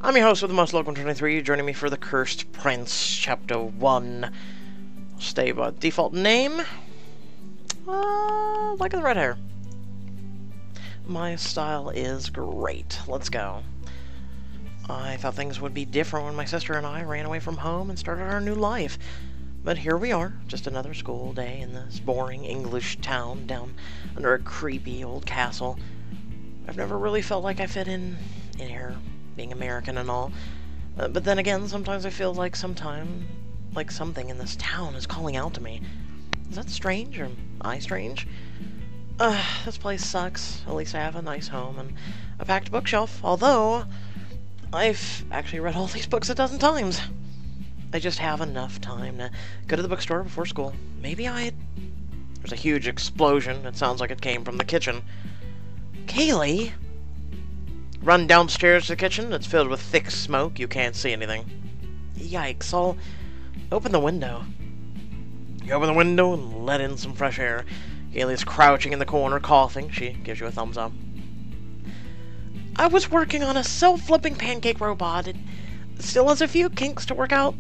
I'm your host with the most local 23, joining me for The Cursed Prince, Chapter 1. Stay by default name. Like the red hair. My style is great. Let's go. I thought things would be different when my sister and I ran away from home and started our new life. But here we are, just another school day in this boring English town down under a creepy old castle. I've never really felt like I fit in here, being American and all. But then again, sometimes I feel like something in this town is calling out to me. Is that strange, or am I strange? This place sucks. At least I have a nice home and a packed bookshelf, although I've actually read all these books a dozen times. I just have enough time to go to the bookstore before school. There's a huge explosion. It sounds like it came from the kitchen. Kaylee? Run downstairs to the kitchen. It's filled with thick smoke. You can't see anything. Yikes. I'll open the window. You open the window and let in some fresh air. Kaylee's crouching in the corner, coughing. She gives you a thumbs up. I was working on a self-flipping pancake robot. It still has a few kinks to work out.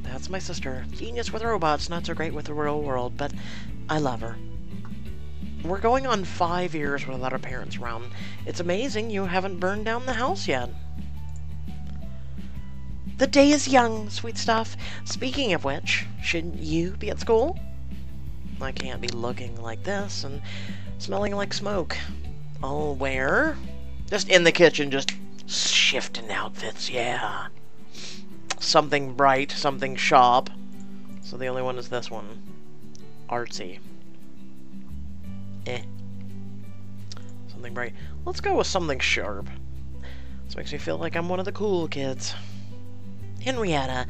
That's my sister. Genius with robots, not so great with the real world, but I love her. We're going on 5 years without our parents around. It's amazing you haven't burned down the house yet. The day is young, sweet stuff. Speaking of which, shouldn't you be at school? I can't be looking like this and smelling like smoke. Oh, where? Just in the kitchen, just shifting outfits, yeah. Something bright, something sharp. So the only one is this one. Artsy. Something bright. Let's go with something sharp. This makes me feel like I'm one of the cool kids. Henrietta,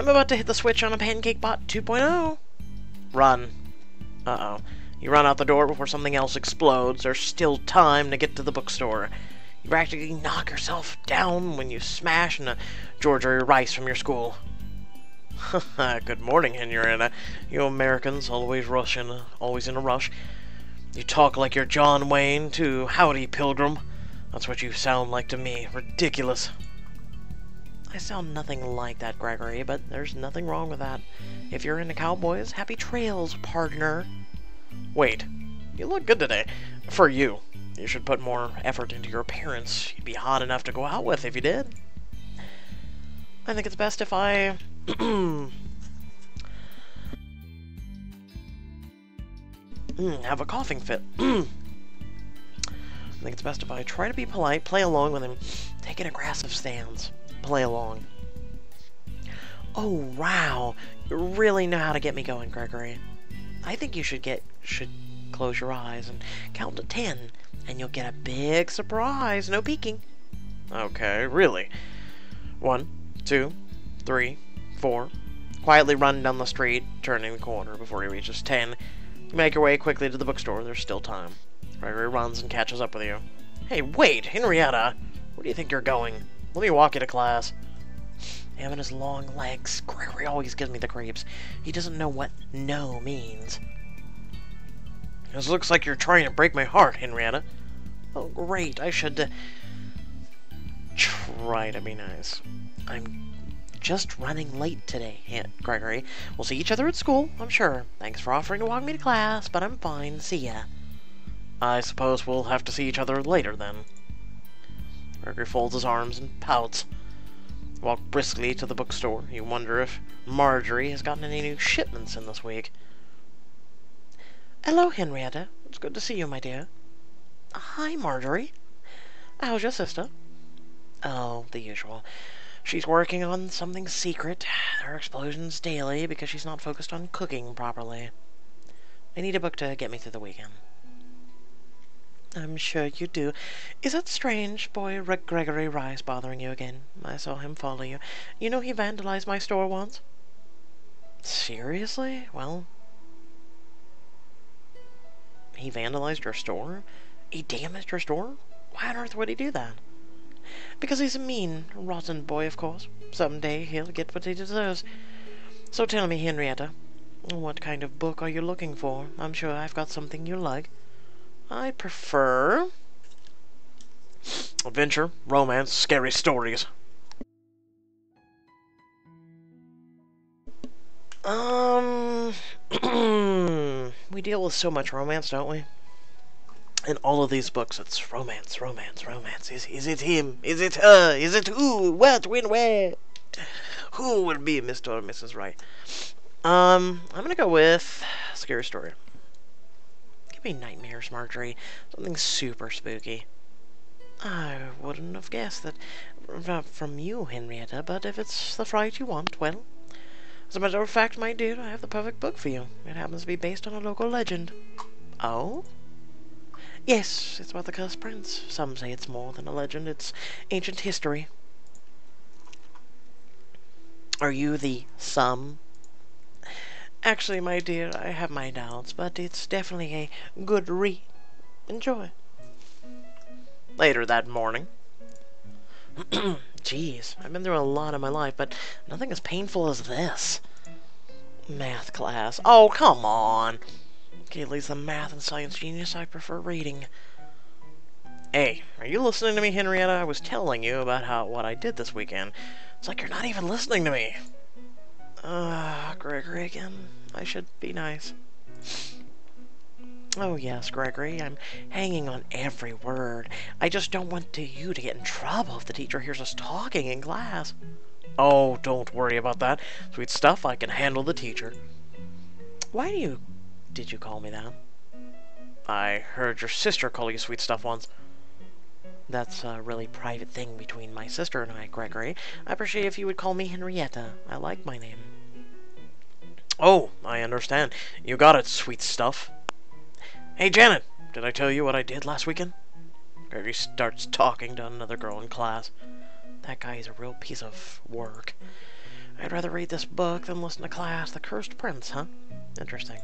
I'm about to hit the switch on a Pancake Bot 2.0. Run. Uh-oh. You run out the door before something else explodes. There's still time to get to the bookstore. You practically knock yourself down when you smash into Georgia Rice from your school. Good morning, Henrietta. You Americans always always in a rush. You talk like you're John Wayne, too. Howdy, Pilgrim. That's what you sound like to me. Ridiculous. I sound nothing like that, Gregory, but there's nothing wrong with that. If you're into cowboys, happy trails, partner. Wait, you look good today. For you. You should put more effort into your appearance. You'd be hot enough to go out with if you did. I think it's best if I... have a coughing fit. I think it's best if I try to be polite, play along with him, take an aggressive stance, play along. Oh, wow. You really know how to get me going, Gregory. I think you should close your eyes and count to 10, and you'll get a big surprise. No peeking. Okay, really. 1, 2, 3, 4. Quietly run down the street, turning the corner before he reaches 10. You make your way quickly to the bookstore. There's still time. Gregory runs and catches up with you. Hey, wait, Henrietta! Where do you think you're going? Let me walk you to class. Him and his long legs. Gregory always gives me the creeps. He doesn't know what no means. This looks like you're trying to break my heart, Henrietta. Oh, great. I should try to be nice. I'm just running late today, Gregory. We'll see each other at school, I'm sure. Thanks for offering to walk me to class, but I'm fine. See ya. I suppose we'll have to see each other later, then. Gregory folds his arms and pouts. Walk briskly to the bookstore. You wonder if Marjorie has gotten any new shipments in this week. Hello, Henrietta. It's good to see you, my dear. Hi, Marjorie. How's your sister? Oh, the usual. She's working on something secret. There are explosions daily because she's not focused on cooking properly. I need a book to get me through the weekend. I'm sure you do. Is that strange, boy Gregory Rice bothering you again? I saw him follow you. You know he vandalized my store once? Seriously? Well... He vandalized your store? He damaged your store? Why on earth would he do that? Because he's a mean, rotten boy, of course. Someday he'll get what he deserves. So tell me, Henrietta, what kind of book are you looking for? I'm sure I've got something you like. I prefer Adventure, romance, scary stories. We deal with so much romance, don't we? In all of these books, it's romance, romance, romance. Is it him? Is it her? Is it who? What? When? Where? Who would be Mr. or Mrs. Right? I'm gonna go with scary story. Give me nightmares, Marjorie. Something super spooky. I wouldn't have guessed that from you, Henrietta, but if it's the fright you want, well, as a matter of fact, my dear, I have the perfect book for you. It happens to be based on a local legend. Oh? Yes, it's about the Cursed Prince. Some say it's more than a legend, it's ancient history. Are you the some? Actually, my dear, I have my doubts, but it's definitely a good read. Enjoy. Later that morning. Jeez, I've been through a lot in my life, but nothing as painful as this. Math class. Oh, come on. Okay, at least the math and science genius, I prefer reading. Hey, are you listening to me, Henrietta? I was telling you about what I did this weekend. It's like you're not even listening to me. Gregory again. I should be nice. Oh yes, Gregory, I'm hanging on every word. I just don't want you to get in trouble if the teacher hears us talking in class. Oh, don't worry about that. Sweet stuff, I can handle the teacher. Why did you call me that? I heard your sister call you sweet stuff once. That's a really private thing between my sister and I, Gregory. I appreciate if you would call me Henrietta. I like my name. Oh, I understand. You got it, sweet stuff. Hey, Janet, did I tell you what I did last weekend? Gregory starts talking to another girl in class. That guy is a real piece of work. I'd rather read this book than listen to class. The Cursed Prince, huh? Interesting.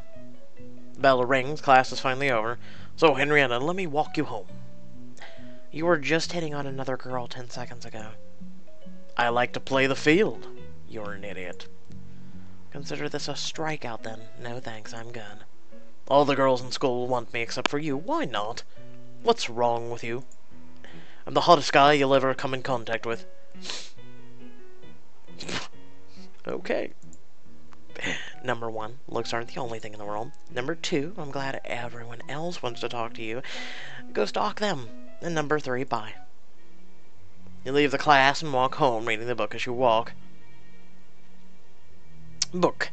The bell rings. Class is finally over. So, Henrietta, let me walk you home. You were just hitting on another girl 10 seconds ago. I like to play the field. You're an idiot. Consider this a strikeout, then. No thanks, I'm good. All the girls in school want me except for you. Why not? What's wrong with you? I'm the hottest guy you'll ever come in contact with. Okay. Number 1, looks aren't the only thing in the world. Number 2, I'm glad everyone else wants to talk to you. Go stalk them. And number 3, bye. You leave the class and walk home, reading the book as you walk. Book.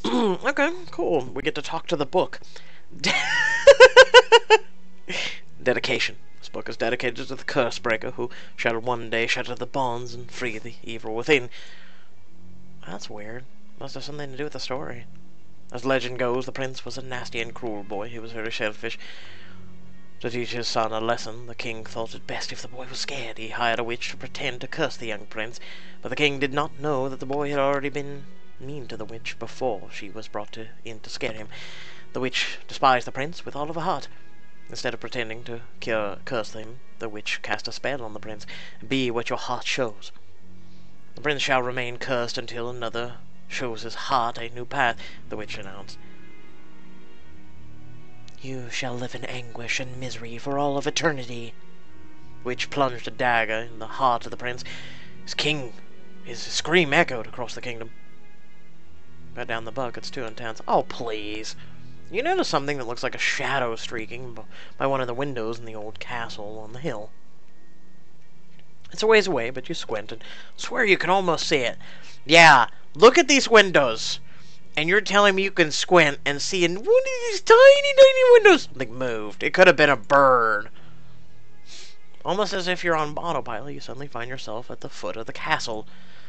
Okay, cool. We get to talk to the book. Dedication. This book is dedicated to the curse breaker who shall one day shatter the bonds and free the evil within. That's weird. Must have something to do with the story. As legend goes, the prince was a nasty and cruel boy. He was very selfish. To teach his son a lesson, the king thought it best if the boy was scared. He hired a witch to pretend to curse the young prince, but the king did not know that the boy had already been mean to the witch before she was brought in to scare him. The witch despised the prince with all of her heart. Instead of pretending to curse him, the witch cast a spell on the prince. Be what your heart shows. The prince shall remain cursed until another shows his heart a new path, the witch announced. You shall live in anguish and misery for all of eternity. The witch plunged a dagger in the heart of the prince. His scream echoed across the kingdom. Got down the book, it's too intense. Oh, please. You notice something that looks like a shadow streaking by one of the windows in the old castle on the hill. It's a ways away, but you squint and swear you can almost see it. Yeah, look at these windows. And you're telling me you can squint and see in one of these tiny, tiny windows. Something moved. It could have been a bird. Almost as if you're on autopilot, you suddenly find yourself at the foot of the castle.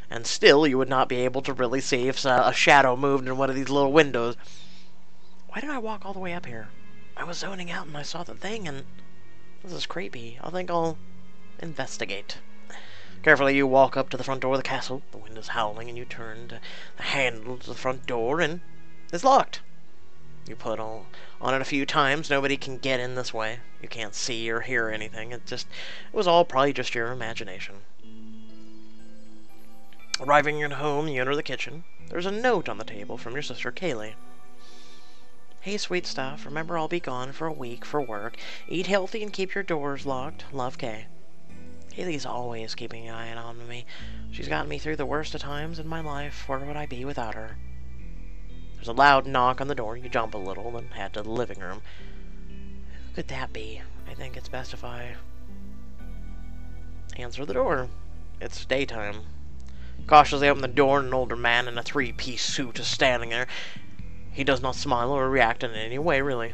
And still, you would not be able to really see if a shadow moved in one of these little windows. Why did I walk all the way up here? I was zoning out and I saw the thing and... This is creepy. I think I'll investigate. Carefully, you walk up to the front door of the castle. The wind is howling and you turn the handle to the front door and it's locked. You put on it a few times. Nobody can get in this way. You can't see or hear anything. It was all probably just your imagination. Arriving at home, you enter the kitchen. There's a note on the table from your sister, Kaylee. Hey, sweet stuff. Remember, I'll be gone for a week for work. Eat healthy and keep your doors locked. Love, Kay. Kaylee's always keeping an eye on me. She's gotten me through the worst of times in my life. Where would I be without her? There's a loud knock on the door. You jump a little, then head to the living room. Who could that be? I think it's best if I answer the door. It's daytime. Cautiously open the door, and an older man in a three-piece suit is standing there. He does not smile or react in any way, really.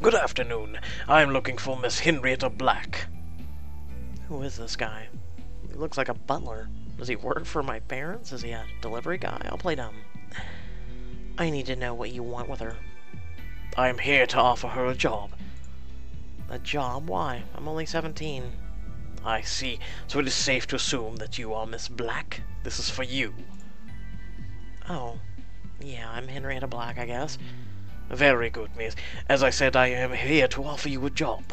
Good afternoon. I am looking for Miss Henrietta Black. Who is this guy? He looks like a butler. Does he work for my parents? Is he a delivery guy? I'll play dumb. I need to know what you want with her. I am here to offer her a job. A job? Why? I'm only 17. I see. So it is safe to assume that you are Miss Black? This is for you. Oh. Yeah, I'm Henrietta Black, I guess. Very good, miss. As I said, I am here to offer you a job.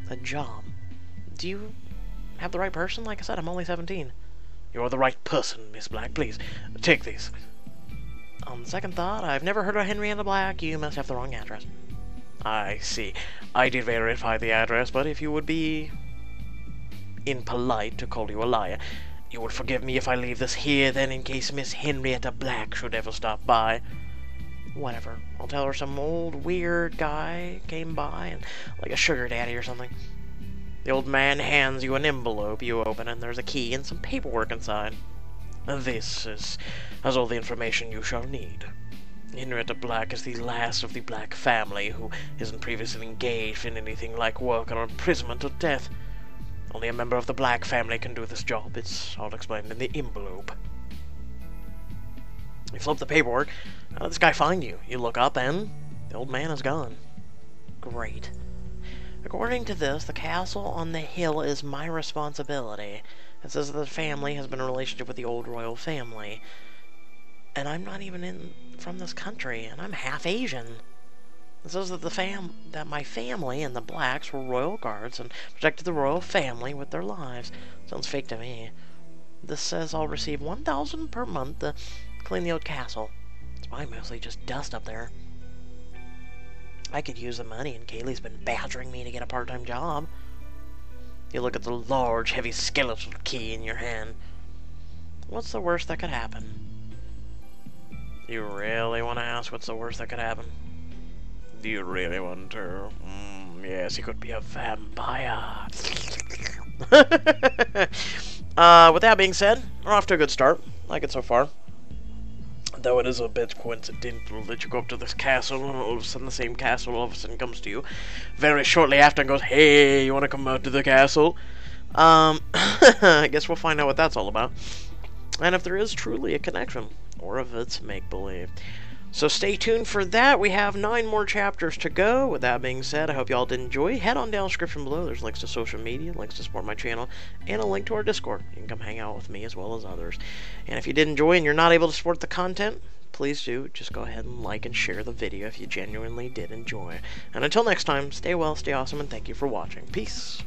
A job? Do you have the right person? Like I said, I'm only 17. You're the right person, Miss Black. Please, take these. On second thought, I've never heard of Henrietta Black. You must have the wrong address. I see. I did verify the address, but if you would be impolite to call you a liar, you would forgive me if I leave this here, then, in case Miss Henrietta Black should ever stop by. Whatever. I'll tell her some old weird guy came by, and like a sugar daddy or something. The old man hands you an envelope. You open it, and there's a key and some paperwork inside. This has all the information you shall need. Henrietta Black is the last of the Black family who isn't previously engaged in anything like work or imprisonment or death. Only a member of the Black family can do this job. It's all explained in the envelope. You flip the paperwork. How did this guy find you? You look up and the old man is gone. Great. According to this, the castle on the hill is my responsibility. It says that the family has been in a relationship with the old royal family. And I'm not even from this country, and I'm half Asian. It says that that my family and the Blacks were royal guards and protected the royal family with their lives. Sounds fake to me. This says I'll receive $1,000 per month to clean the old castle. It's probably mostly just dust up there. I could use the money, and Kaylee's been badgering me to get a part-time job. You look at the large, heavy skeletal key in your hand. What's the worst that could happen? You really want to ask what's the worst that could happen? Do you really want to? Yes, he could be a vampire. With that being said, we're off to a good start. I like it so far. Though it is a bit coincidental that you go up to this castle, and all of a sudden the same castle all of a sudden comes to you very shortly after and goes, "Hey, you want to come out to the castle?" I guess we'll find out what that's all about. And if there is truly a connection, or if it's make-believe. So stay tuned for that. We have 9 more chapters to go. With that being said, I hope you all did enjoy. Head on down the description below. There's links to social media, links to support my channel, and a link to our Discord. You can come hang out with me as well as others. And if you did enjoy and you're not able to support the content, please do just go ahead and like and share the video if you genuinely did enjoy. And until next time, stay well, stay awesome, and thank you for watching. Peace.